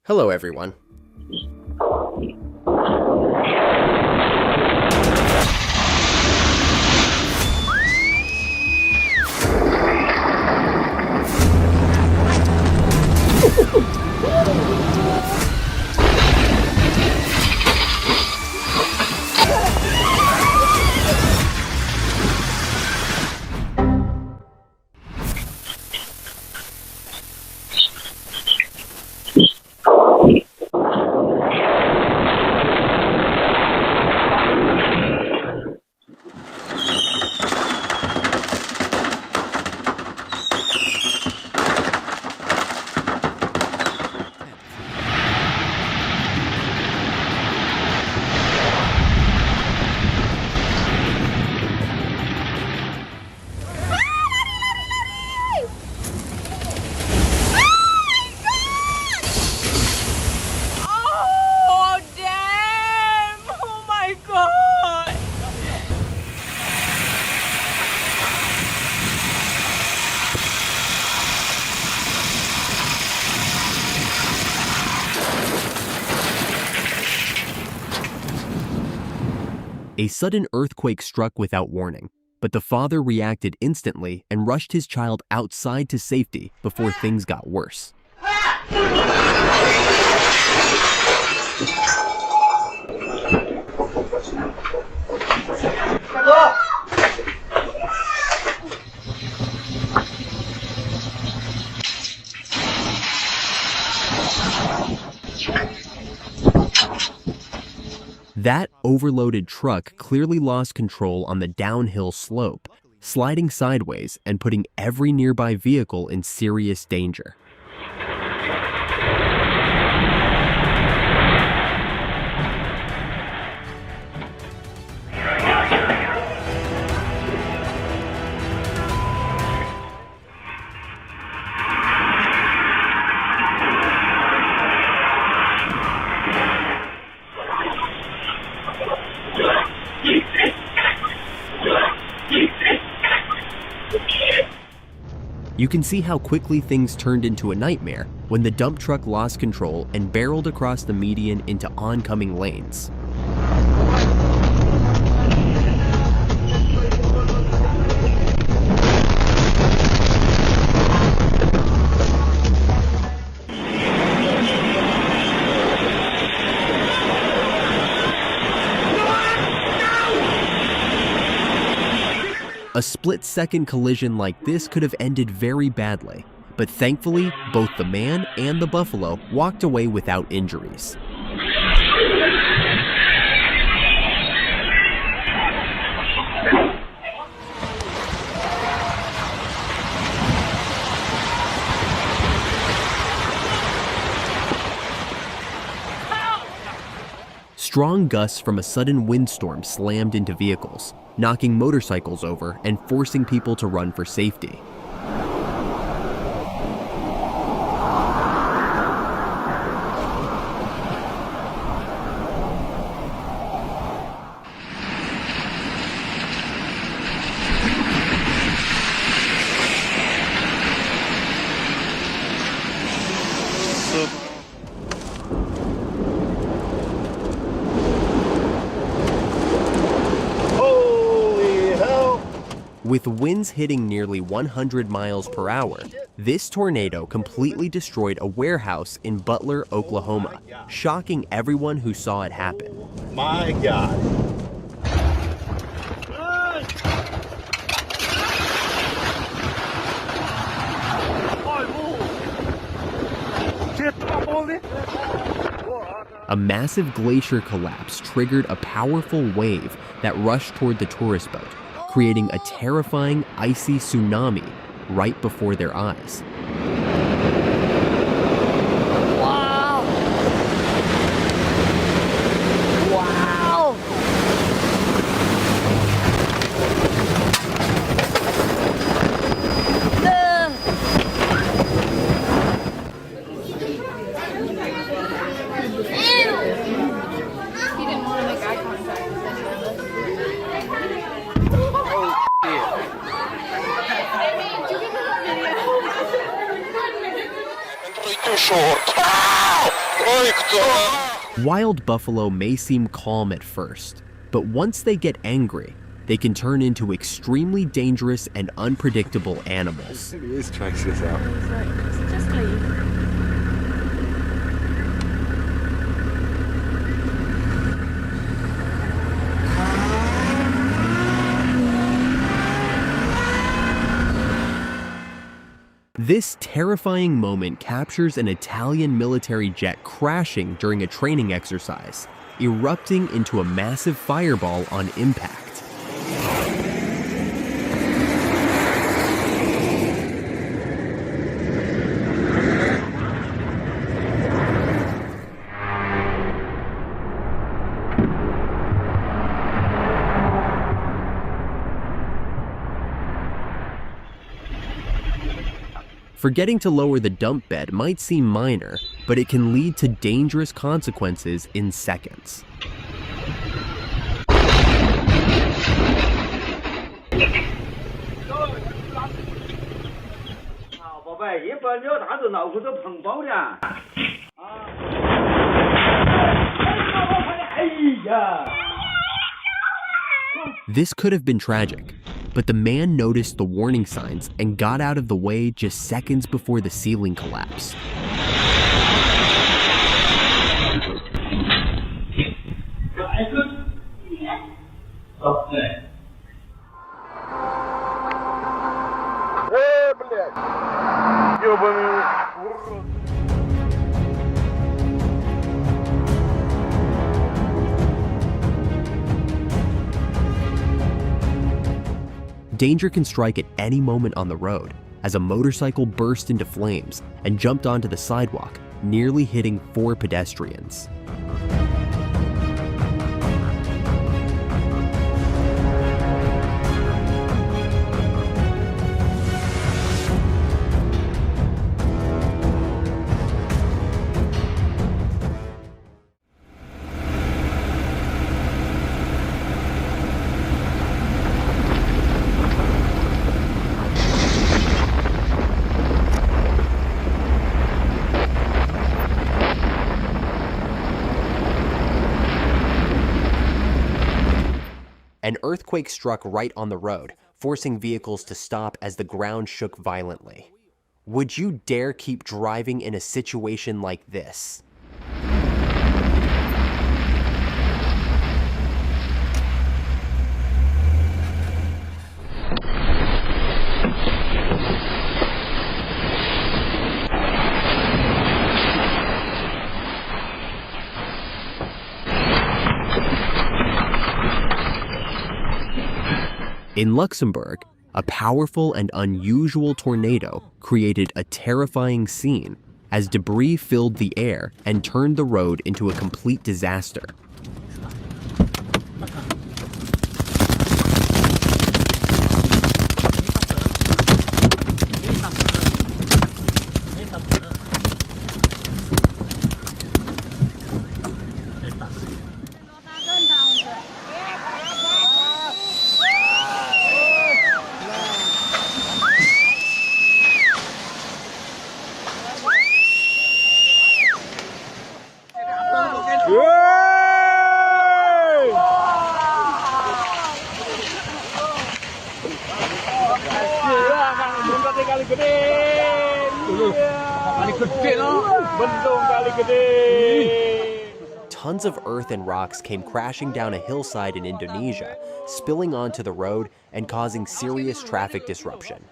Hello, everyone. A sudden earthquake struck without warning, but the father reacted instantly and rushed his child outside to safety before things got worse. That overloaded truck clearly lost control on the downhill slope, sliding sideways and putting every nearby vehicle in serious danger. You can see how quickly things turned into a nightmare when the dump truck lost control and barreled across the median into oncoming lanes. A split-second collision like this could have ended very badly, but thankfully, both the man and the buffalo walked away without injuries. Strong gusts from a sudden windstorm slammed into vehicles, knocking motorcycles over and forcing people to run for safety. With winds hitting nearly 100 miles per hour, this tornado completely destroyed a warehouse in Butler, Oklahoma, shocking everyone who saw it happen. My God. A massive glacier collapse triggered a powerful wave that rushed toward the tourist boat, creating a terrifying icy tsunami right before their eyes. Wow! Wow! Too short. Wild buffalo may seem calm at first, but once they get angry, they can turn into extremely dangerous and unpredictable animals. He is trying to this out. Just leave. This terrifying moment captures an Italian military jet crashing during a training exercise, erupting into a massive fireball on impact. Forgetting to lower the dump bed might seem minor, but it can lead to dangerous consequences in seconds. This could have been tragic, but the man noticed the warning signs and got out of the way just seconds before the ceiling collapsed. Danger can strike at any moment on the road, as a motorcycle burst into flames and jumped onto the sidewalk, nearly hitting 4 pedestrians. An earthquake struck right on the road, forcing vehicles to stop as the ground shook violently. Would you dare keep driving in a situation like this? In Luxembourg, a powerful and unusual tornado created a terrifying scene as debris filled the air and turned the road into a complete disaster. Tons of earth and rocks came crashing down a hillside in Indonesia, spilling onto the road and causing serious traffic disruption.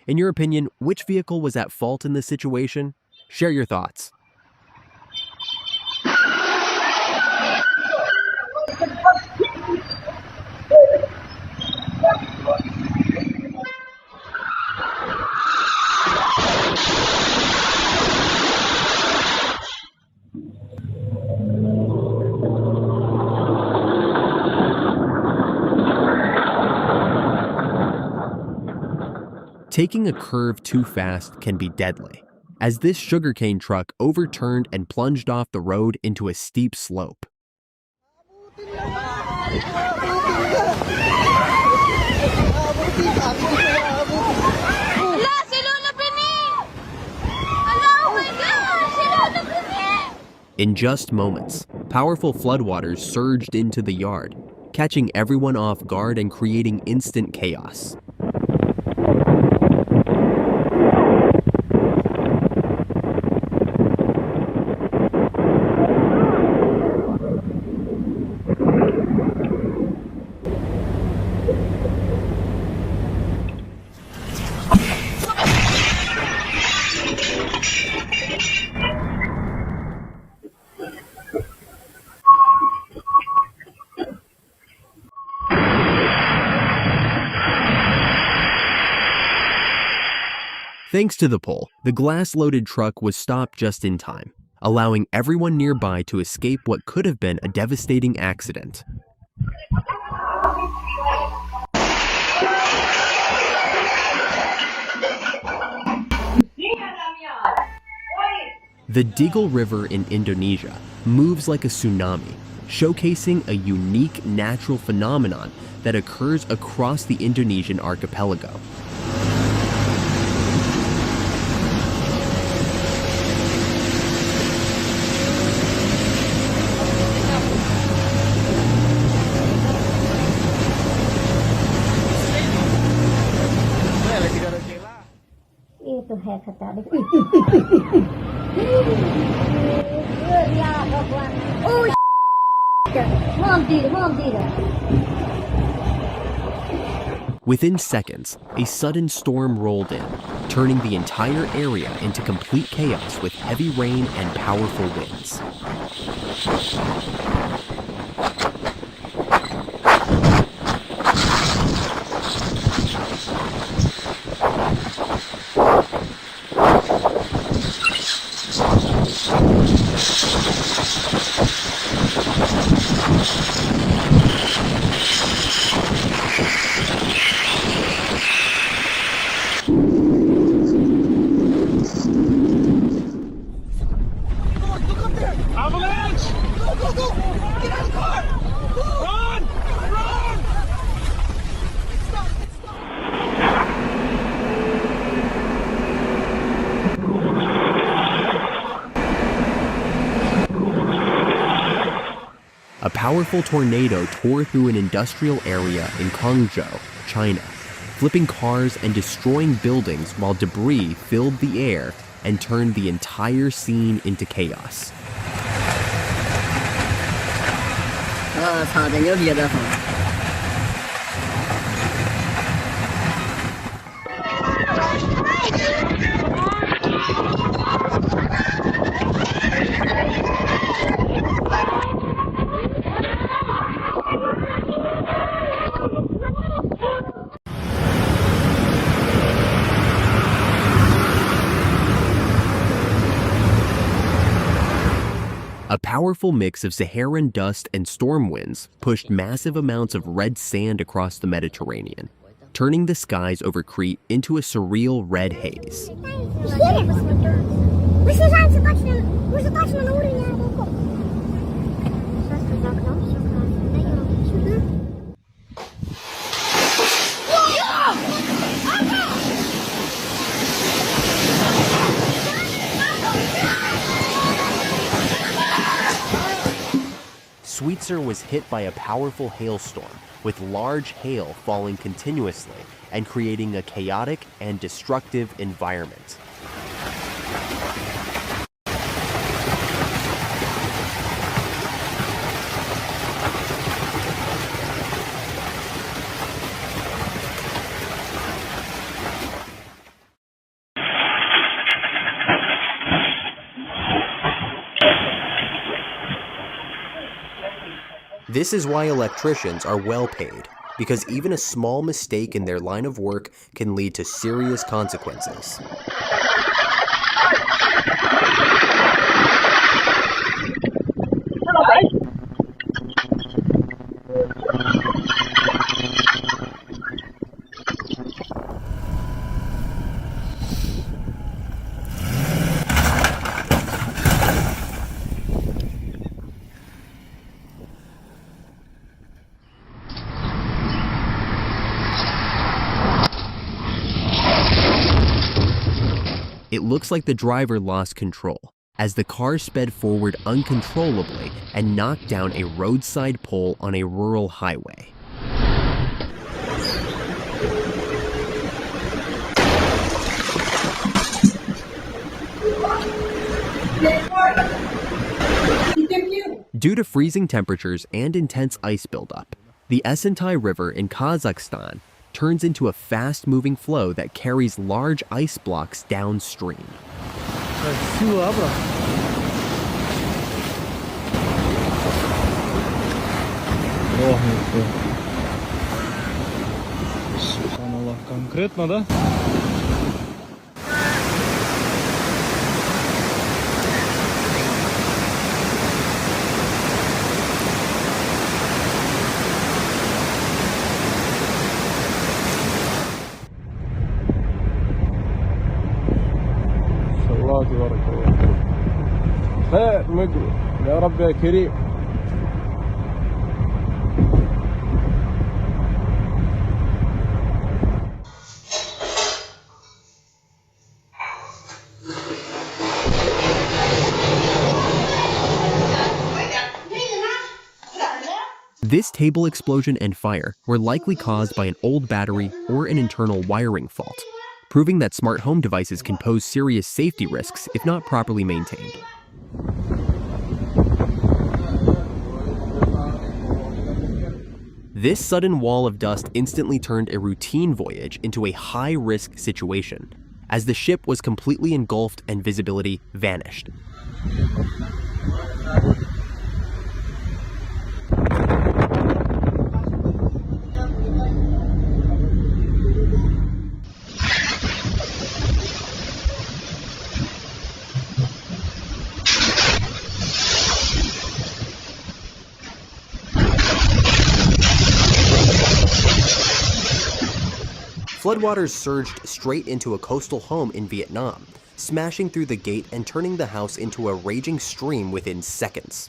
In your opinion, which vehicle was at fault in this situation? Share your thoughts. Taking a curve too fast can be deadly, as this sugarcane truck overturned and plunged off the road into a steep slope. In just moments, powerful floodwaters surged into the yard, catching everyone off guard and creating instant chaos. Thanks to the pole, the glass-loaded truck was stopped just in time, allowing everyone nearby to escape what could have been a devastating accident. The Digul River in Indonesia moves like a tsunami, showcasing a unique natural phenomenon that occurs across the Indonesian archipelago. Itu hebat tadi. Oh, Within seconds, a sudden storm rolled in, turning the entire area into complete chaos with heavy rain and powerful winds. Avalanche! Go, go, go! Get out of the car! Run! Run! Stop! A powerful tornado tore through an industrial area in Guangzhou, China, flipping cars and destroying buildings while debris filled the air and turned the entire scene into chaos. A powerful mix of Saharan dust and storm winds pushed massive amounts of red sand across the Mediterranean, turning the skies over Crete into a surreal red haze. Sweetser was hit by a powerful hailstorm, with large hail falling continuously and creating a chaotic and destructive environment. This is why electricians are well paid, because even a small mistake in their line of work can lead to serious consequences. looks like the driver lost control as the car sped forward uncontrollably and knocked down a roadside pole on a rural highway. Due to freezing temperatures and intense ice buildup, the Esentai River in Kazakhstan turns into a fast-moving flow that carries large ice blocks downstream. Конкретно, да? الله تبارك الله خير مقبل يا رب يا كريم. This table explosion and fire were likely caused by an old battery or an internal wiring fault, proving that smart home devices can pose serious safety risks if not properly maintained. This sudden wall of dust instantly turned a routine voyage into a high-risk situation, as the ship was completely engulfed and visibility vanished. Floodwaters surged straight into a coastal home in Vietnam, smashing through the gate and turning the house into a raging stream within seconds.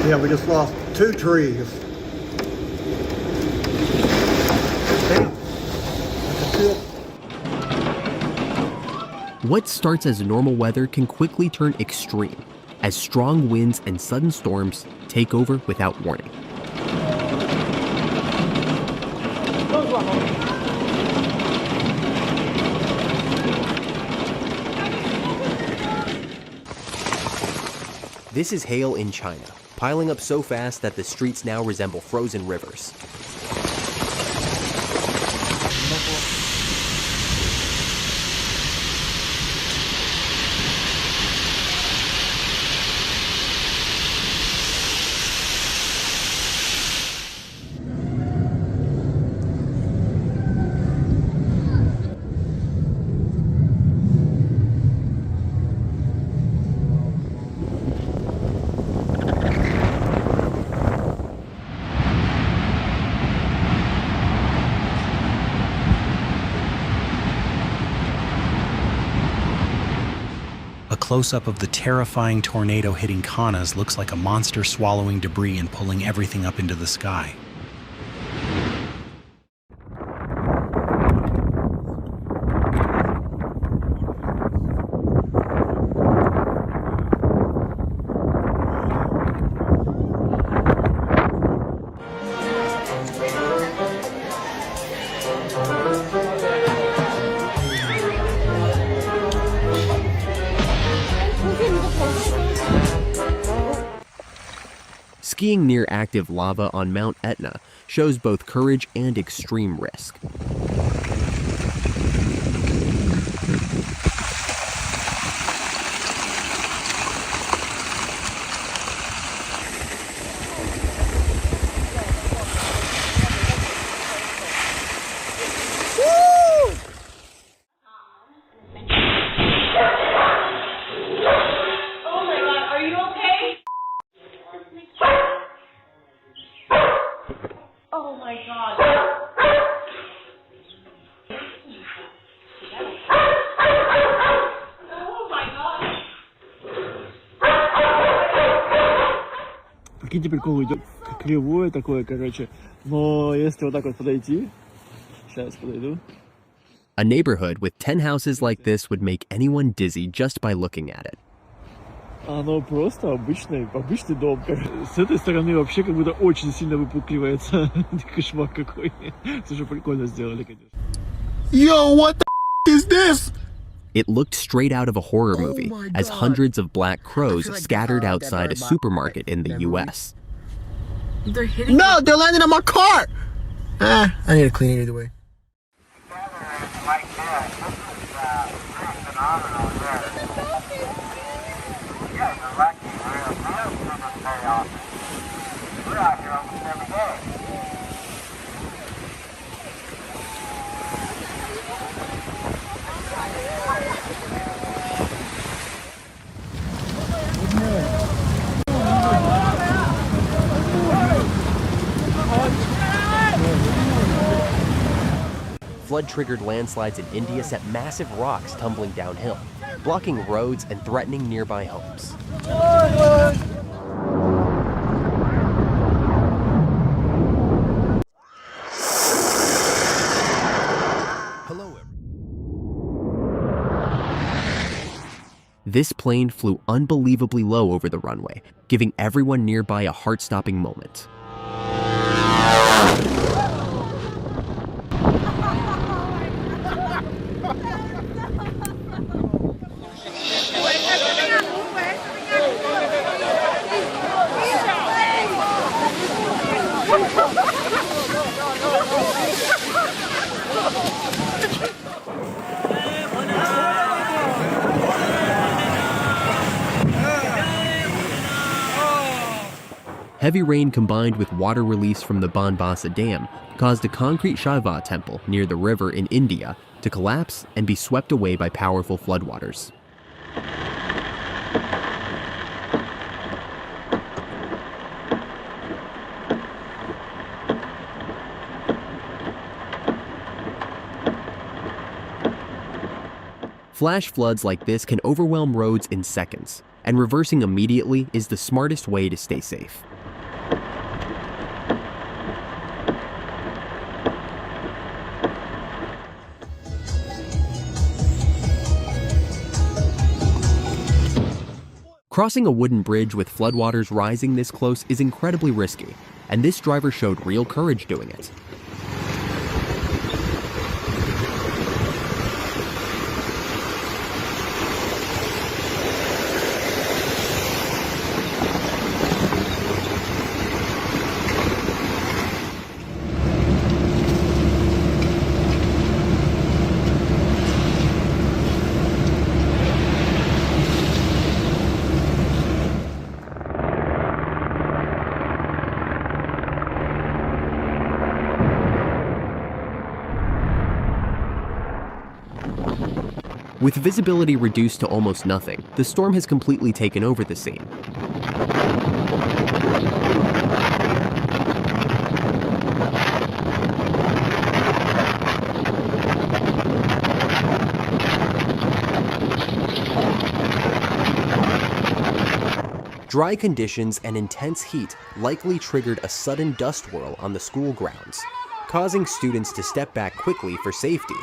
Yeah, we just lost 2 trees. What starts as normal weather can quickly turn extreme, as strong winds and sudden storms take over without warning. This is hail in China, piling up so fast that the streets now resemble frozen rivers. A close-up of the terrifying tornado hitting Kanas looks like a monster swallowing debris and pulling everything up into the sky. Skiing near active lava on Mount Etna shows both courage and extreme risk. Прикиньте, прикол идет, кривое такое, короче. Но если вот так вот подойти, сейчас подойду. A neighborhood with 10 houses like this would make anyone dizzy just by looking at it. Оно просто обычный дом. С этой стороны вообще как будто очень сильно выпукливается. Кошмар какой. Слушай, прикольно сделали, конечно. Yo, what the is this? It looked straight out of a horror movie, as hundreds of black crows scattered outside a supermarket in the US. No, they're landing on my car. I need to clean it either way. Flood-triggered landslides in India set massive rocks tumbling downhill, blocking roads and threatening nearby homes. This plane flew unbelievably low over the runway, giving everyone nearby a heart-stopping moment. Heavy rain combined with water release from the Banbasa Dam caused a concrete Shiva temple near the river in India to collapse and be swept away by powerful floodwaters. Flash floods like this can overwhelm roads in seconds, and reversing immediately is the smartest way to stay safe. Crossing a wooden bridge with floodwaters rising this close is incredibly risky, and this driver showed real courage doing it. With visibility reduced to almost nothing, the storm has completely taken over the scene. Dry conditions and intense heat likely triggered a sudden dust whirl on the school grounds, causing students to step back quickly for safety.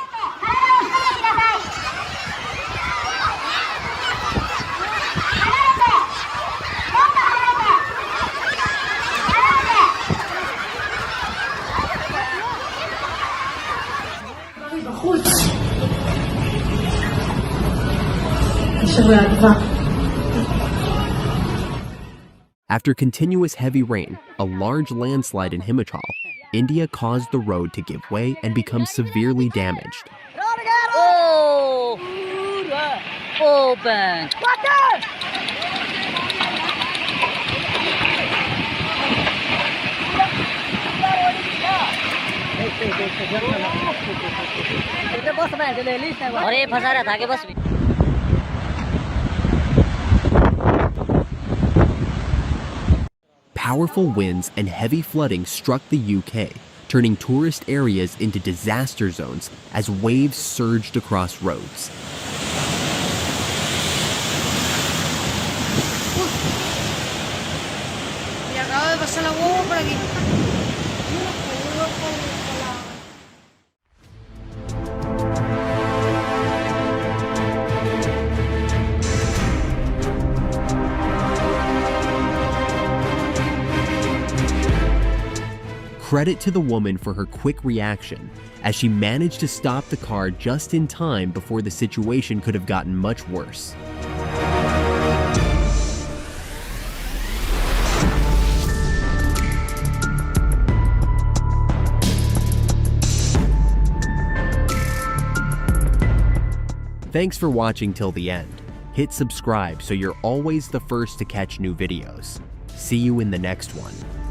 After continuous heavy rain, a large landslide in Himachal, India caused the road to give way and become severely damaged. Oh! Oh, bang! अरे फंसा रहा था कि बस Powerful winds and heavy flooding struck the UK, turning tourist areas into disaster zones as waves surged across roads. Y acaba de pasar la huevo por lagi. Credit to the woman for her quick reaction, as she managed to stop the car just in time before the situation could have gotten much worse. Thanks for watching till the end. Hit subscribe so you're always the first to catch new videos. See you in the next one.